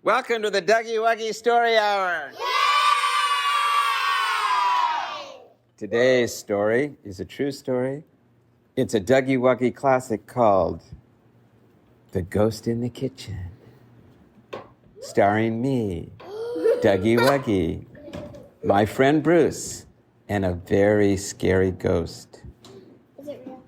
Welcome to the Dougie Wuggy Story Hour. Yay! Today's story is a true story. It's a Dougie Wuggy classic called The Ghost in the Kitchen, starring me, Dougie Wuggy, my friend Bruce, and a very scary ghost. Is it real?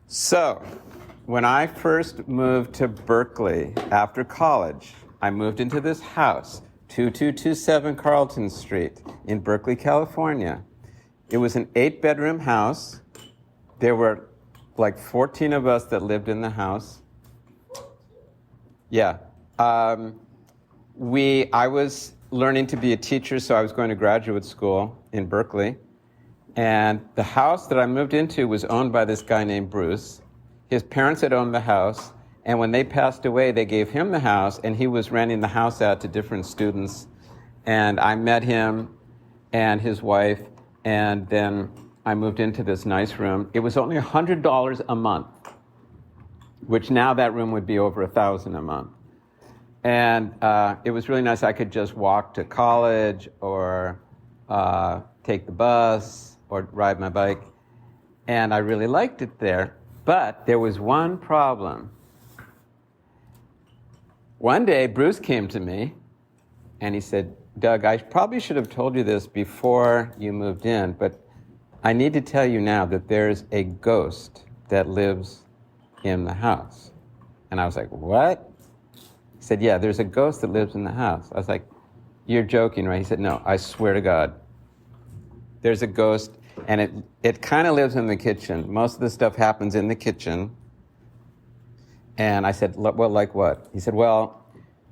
So, when I first moved to Berkeley after college, I moved into this house, 2227 Carlton Street in Berkeley, California. It was an 8-bedroom house. There were like 14 of us that lived in the house. Yeah. I was learning to be a teacher, so I was going to graduate school in Berkeley. And the house that I moved into was owned by this guy named Bruce. His parents had owned the house, and when they passed away, they gave him the house, and he was renting the house out to different students. And I met him and his wife, and then I moved into this nice room. It was only $100 a month, which now that room would be over $1,000 a month. And it was really nice. I could just walk to college or take the bus or ride my bike. And I really liked it there. But there was one problem. One day, Bruce came to me, and he said, Doug, I probably should have told you this before you moved in, but I need to tell you now that there's a ghost that lives in the house. And I was like, what? He said, yeah, there's a ghost that lives in the house. I was like, you're joking, right? He said, no, I swear to God. There's a ghost. And it kind of lives in the kitchen. Most of the stuff happens in the kitchen. And I said, well, like what? He said, well,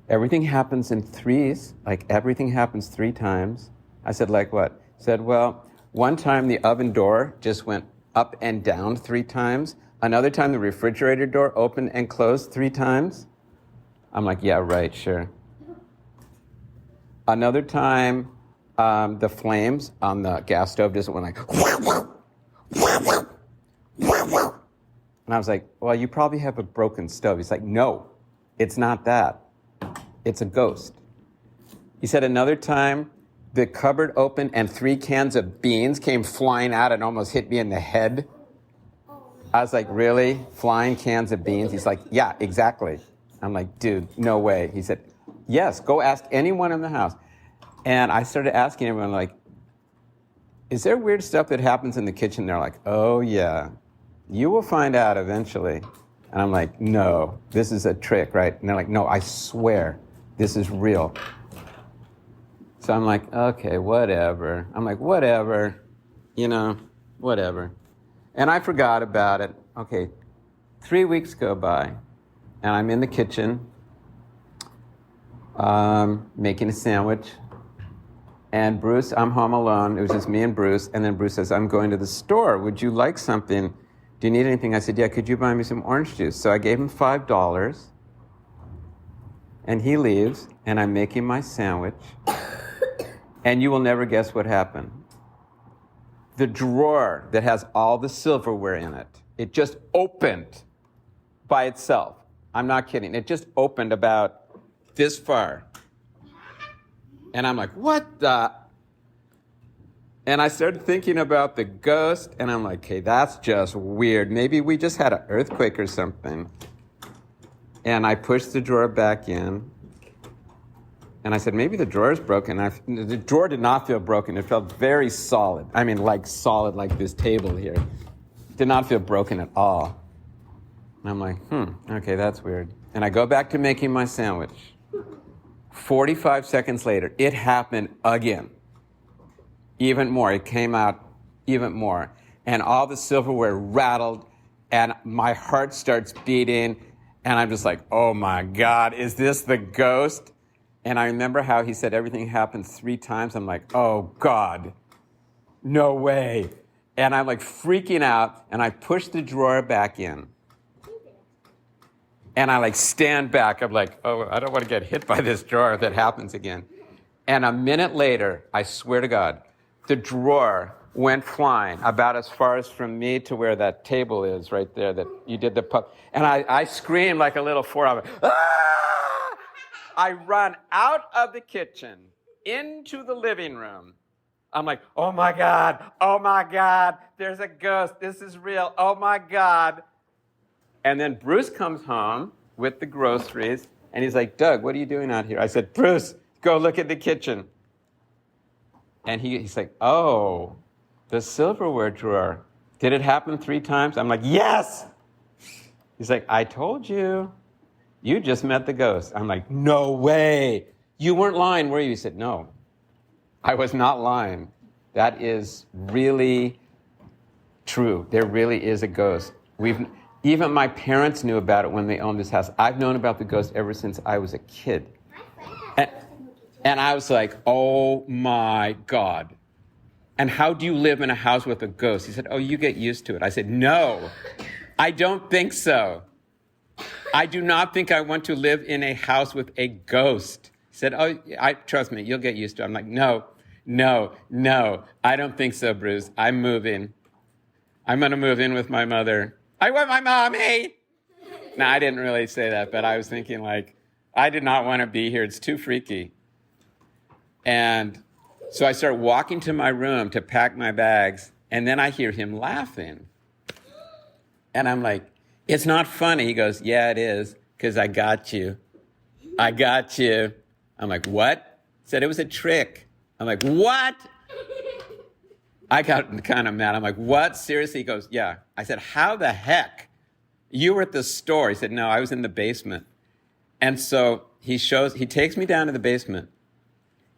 everything happens in threes. Like everything happens 3 times. I said, like what? He said, well, one time the oven door just went up and down 3 times. Another time the refrigerator door opened and closed 3 times. I'm like, yeah, right, sure. Another time, the flames on the gas stove just went like, and I was like, well, you probably have a broken stove. He's like, no, it's not that. It's a ghost. He said another time, the cupboard opened and 3 cans of beans came flying out and almost hit me in the head. I was like, really? Flying cans of beans? He's like, yeah, exactly. I'm like, dude, no way. He said, yes, go ask anyone in the house. And I started asking everyone, like, is there weird stuff that happens in the kitchen? They're like, oh, yeah. You will find out eventually. And I'm like, no, this is a trick, right? And they're like, no, I swear, this is real. So I'm like, okay, whatever. I'm like, whatever, whatever. And I forgot about it. Okay, 3 weeks go by, and I'm in the kitchen making a sandwich. And Bruce, I'm home alone. It was just me and Bruce. And then Bruce says, I'm going to the store. Would you like something? Do you need anything? I said, yeah, could you buy me some orange juice? So I gave him $5. And he leaves, and I'm making my sandwich. And you will never guess what happened. The drawer that has all the silverware in it, it just opened by itself. I'm not kidding. It just opened about this far. And I'm like, what the? And I started thinking about the ghost, and I'm like, okay, that's just weird. Maybe we just had an earthquake or something. And I pushed the drawer back in, and I said, maybe the drawer is broken. The drawer did not feel broken. It felt very solid. I mean, like solid, like this table here. Did not feel broken at all. And I'm like, okay, that's weird. And I go back to making my sandwich. 45 seconds later, it happened again. Even more. It came out even more. And all the silverware rattled, and my heart starts beating, and I'm just like, oh my God, is this the ghost? And I remember how he said everything happened 3 times. I'm like, oh God, no way. And I'm like freaking out, and I push the drawer back in. And I like stand back. I'm like, oh, I don't want to get hit by this drawer if that happens again. And a minute later, I swear to God, the drawer went flying about as far as from me to where that table is right there that you did the pup. And I screamed like a little 4-hour, ah! I run out of the kitchen into the living room. I'm like, oh my God, there's a ghost. This is real. Oh my God. And then Bruce comes home with the groceries, and he's like, Doug, what are you doing out here? I said, Bruce, go look at the kitchen. And he's like, oh, the silverware drawer. Did it happen 3 times? I'm like, yes. He's like, I told you. You just met the ghost. I'm like, no way. You weren't lying, were you? He said, no, I was not lying. That is really true. There really is a ghost. Even my parents knew about it when they owned this house. I've known about the ghost ever since I was a kid. And I was like, oh my God. And how do you live in a house with a ghost? He said, oh, you get used to it. I said, no, I don't think so. I do not think I want to live in a house with a ghost. He said, oh, trust me, you'll get used to it. I'm like, no, I don't think so, Bruce. I'm moving. I'm going to move in with my mother. I want my mommy. No, I didn't really say that, but I was thinking like, I did not want to be here. It's too freaky. And so I start walking to my room to pack my bags, and then I hear him laughing. And I'm like, it's not funny. He goes, yeah, it is, because I got you. I'm like, what? He said, it was a trick. I'm like, what? I got kind of mad. I'm like, what? Seriously? He goes, yeah. I said, how the heck? You were at the store. He said, no, I was in the basement. And so he takes me down to the basement,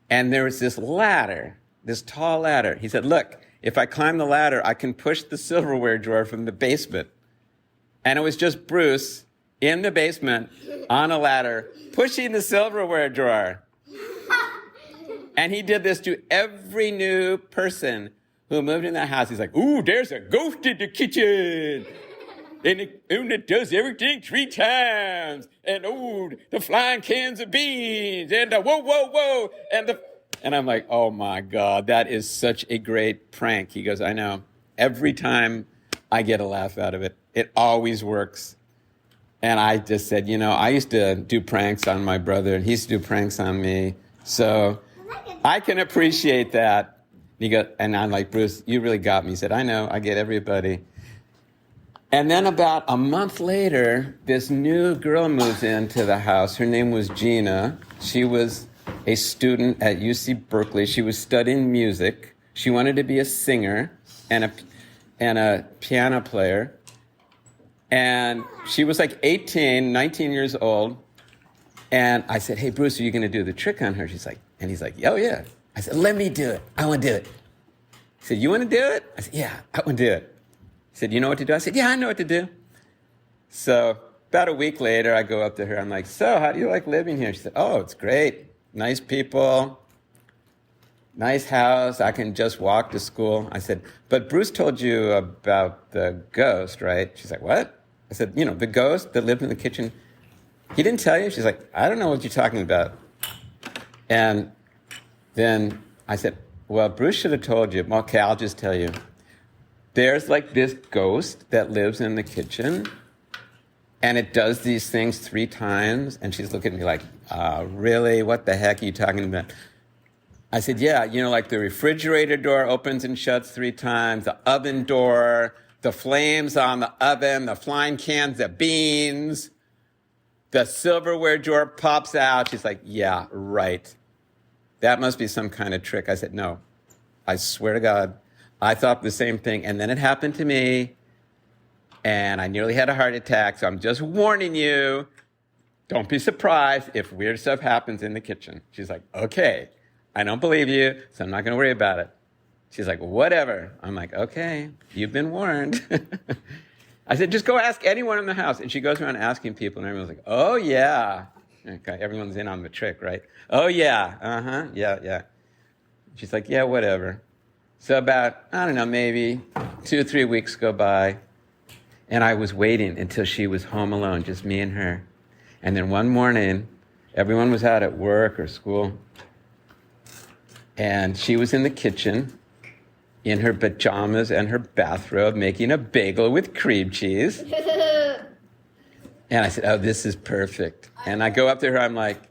and there was this ladder, this tall ladder. He said, look, if I climb the ladder, I can push the silverware drawer from the basement. And it was just Bruce in the basement on a ladder pushing the silverware drawer. And he did this to every new person who moved in that house. He's like, ooh, there's a ghost in the kitchen. And it does everything 3 times. And ooh, the flying cans of beans. And the whoa. And I'm like, oh my God, that is such a great prank. He goes, I know. Every time I get a laugh out of it. It always works. And I just said, I used to do pranks on my brother, and he used to do pranks on me. So I can appreciate that. And I'm like, Bruce, you really got me. He said, I know, I get everybody. And then about a month later, this new girl moves into the house. Her name was Gina. She was a student at UC Berkeley. She was studying music. She wanted to be a singer and a piano player. And she was like 18, 19 years old. And I said, hey, Bruce, are you going to do the trick on her? He's like, oh, yeah. I said, let me do it. I want to do it. He said, you want to do it? I said, yeah, I want to do it. He said, you know what to do? I said, yeah, I know what to do. So about a week later, I go up to her. I'm like, so how do you like living here? She said, oh, it's great. Nice people. Nice house. I can just walk to school. I said, but Bruce told you about the ghost, right? She's like, what? I said, the ghost that lived in the kitchen. He didn't tell you? She's like, I don't know what you're talking about. And then I said, well, Bruce should have told you. Okay, I'll just tell you. There's like this ghost that lives in the kitchen, and it does these things 3 times. And she's looking at me like, really? What the heck are you talking about? I said, yeah, like the refrigerator door opens and shuts 3 times, the oven door, the flames on the oven, the flying cans of beans, the silverware drawer pops out. She's like, yeah, right. That must be some kind of trick. I said, no, I swear to God, I thought the same thing. And then it happened to me, and I nearly had a heart attack. So I'm just warning you, don't be surprised if weird stuff happens in the kitchen. She's like, okay, I don't believe you, so I'm not going to worry about it. She's like, whatever. I'm like, okay, you've been warned. I said, just go ask anyone in the house. And she goes around asking people, and everyone's like, oh, yeah. Okay, everyone's in on the trick, right? Oh, yeah. Yeah. She's like, yeah, whatever. So about, I don't know, maybe 2 or 3 weeks go by, and I was waiting until she was home alone, just me and her. And then one morning, everyone was out at work or school, and she was in the kitchen in her pajamas and her bathrobe making a bagel with cream cheese. And I said, oh, this is perfect. And I go up to her, I'm like,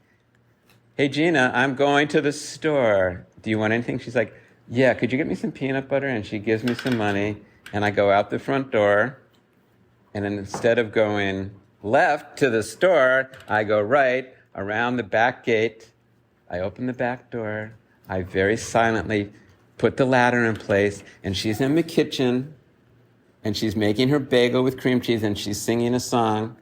hey, Gina, I'm going to the store. Do you want anything? She's like, yeah, could you get me some peanut butter? And she gives me some money. And I go out the front door. And then instead of going left to the store, I go right around the back gate. I open the back door. I very silently put the ladder in place. And she's in the kitchen. And she's making her bagel with cream cheese. And she's singing a song.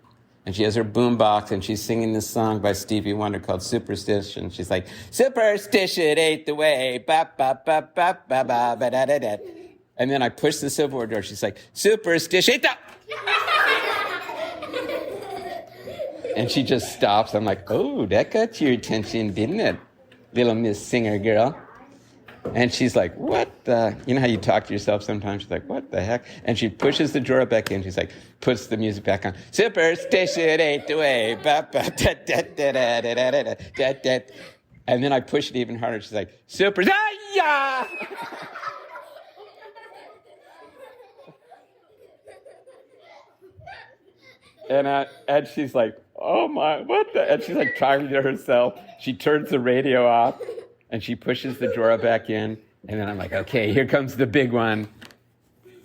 And she has her boombox, and she's singing this song by Stevie Wonder called Superstition. She's like, superstition ain't the way, ba ba ba ba ba ba ba da da da. And then I push the silverware door. She's like, superstition ain't the... And she just stops. I'm like, oh, that got your attention, didn't it, little Miss Singer girl? And she's like, what the... You know how you talk to yourself sometimes? She's like, what the heck? And she pushes the drawer back in. She's like, puts the music back on. Superstition ain't the way. Ba, ba, da, da, da, da, da, da, da, da, da. And then I push it even harder. She's like, super... Ah, yeah! And she's like, oh my, what the... And she's like talking to herself. She turns the radio off. And she pushes the drawer back in. And then I'm like, okay, here comes the big one.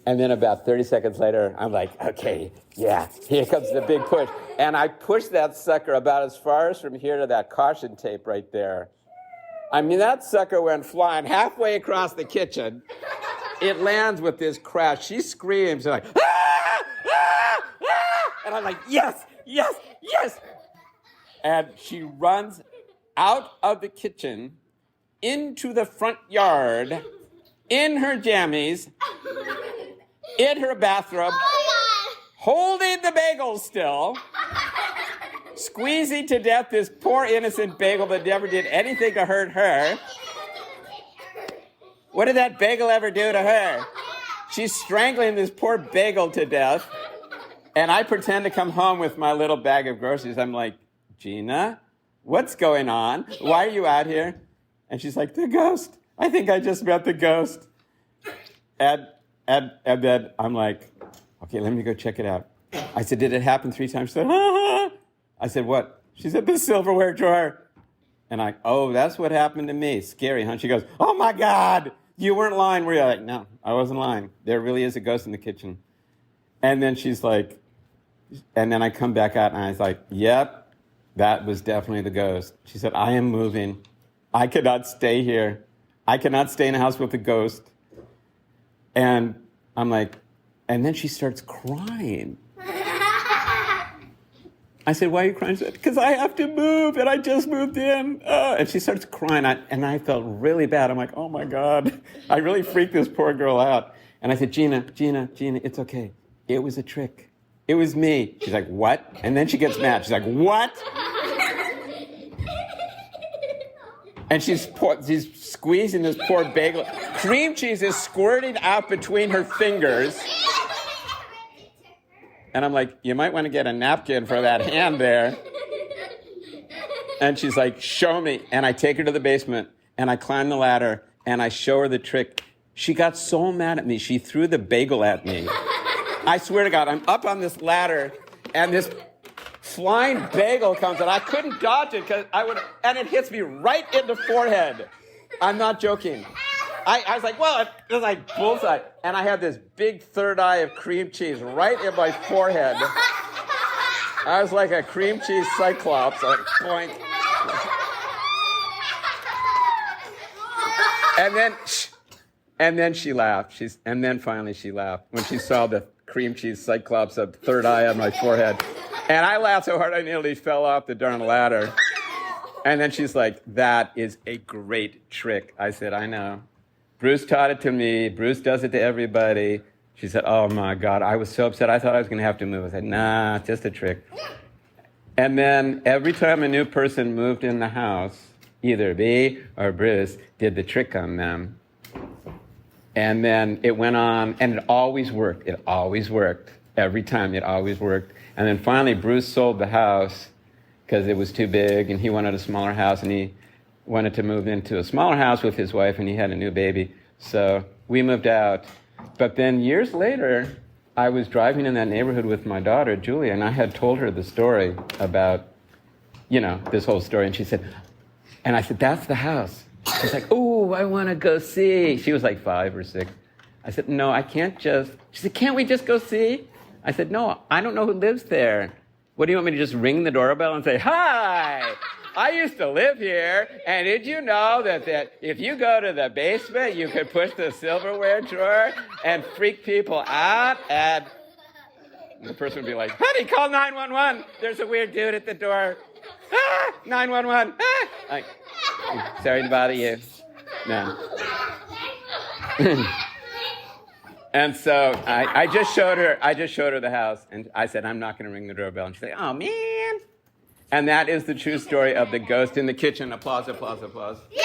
And then about 30 seconds later, I'm like, okay, yeah, here comes the big push. And I push that sucker about as far as from here to that caution tape right there. I mean, that sucker went flying halfway across the kitchen. It lands with this crash. She screams and like, ah, ah, ah! And I'm like, yes, yes, yes. And she runs out of the kitchen into the front yard, in her jammies, in her bathrobe, holding the bagel still, squeezing to death this poor innocent bagel that never did anything to hurt her. What did that bagel ever do to her? She's strangling this poor bagel to death, and I pretend to come home with my little bag of groceries. I'm like, Gina, what's going on? Why are you out here? And she's like, the ghost. I think I just met the ghost. And then I'm like, okay, let me go check it out. I said, did it happen 3 times? She said, ah. I said, what? She said, the silverware drawer. And oh, that's what happened to me. Scary, huh? She goes, oh my God, you weren't lying, were you? Like, no, I wasn't lying. There really is a ghost in the kitchen. And then she's like, and then I come back out and I was like, yep, that was definitely the ghost. She said, I am moving. I cannot stay here. I cannot stay in a house with a ghost. And I'm like, and then she starts crying. I said, why are you crying? She said, because I have to move, and I just moved in. And she starts crying, and I felt really bad. I'm like, oh my God, I really freaked this poor girl out. And I said, Gina, it's okay. It was a trick. It was me. She's like, what? And then she gets mad. She's like, what? And she's squeezing this poor bagel. Cream cheese is squirting out between her fingers. And I'm like, you might want to get a napkin for that hand there. And she's like, show me. And I take her to the basement, and I climb the ladder, and I show her the trick. She got so mad at me, she threw the bagel at me. I swear to God, I'm up on this ladder, and this flying bagel comes, and I couldn't dodge it and it hits me right in the forehead. I'm not joking. I was like, well, it was like bullseye. And I had this big third eye of cream cheese right in my forehead. I was like a cream cheese cyclops. Like, boink. And then she laughed. And then finally she laughed when she saw the cream cheese cyclops of third eye on my forehead. And I laughed so hard I nearly fell off the darn ladder. And then she's like, that is a great trick. I said, I know. Bruce taught it to me. Bruce does it to everybody. She said, oh my God, I was so upset. I thought I was going to have to move. I said, nah, it's just a trick. And then every time a new person moved in the house, either B or Bruce did the trick on them. And then it went on, and it always worked. It always worked. Every time, it always worked. And then finally, Bruce sold the house because it was too big, and he wanted a smaller house, and he wanted to move into a smaller house with his wife, and he had a new baby. So we moved out. But then years later, I was driving in that neighborhood with my daughter, Julia, and I had told her the story about, this whole story. And she said, And I said, that's the house. She's like, oh, I want to go see. She was like 5 or 6. I said, no, I can't just. She said, can't we just go see? I said, no, I don't know who lives there. What do you want me to just ring the doorbell and say, hi, I used to live here, and did you know that if you go to the basement, you could push the silverware drawer and freak people out? And the person would be like, honey, call 911. There's a weird dude at the door. 911. Sorry to bother you. No. And so I just showed her the house, and I said, I'm not going to ring the doorbell. And she said, oh, man. And that is the true story of the ghost in the kitchen. Applause, applause, applause. Yeah!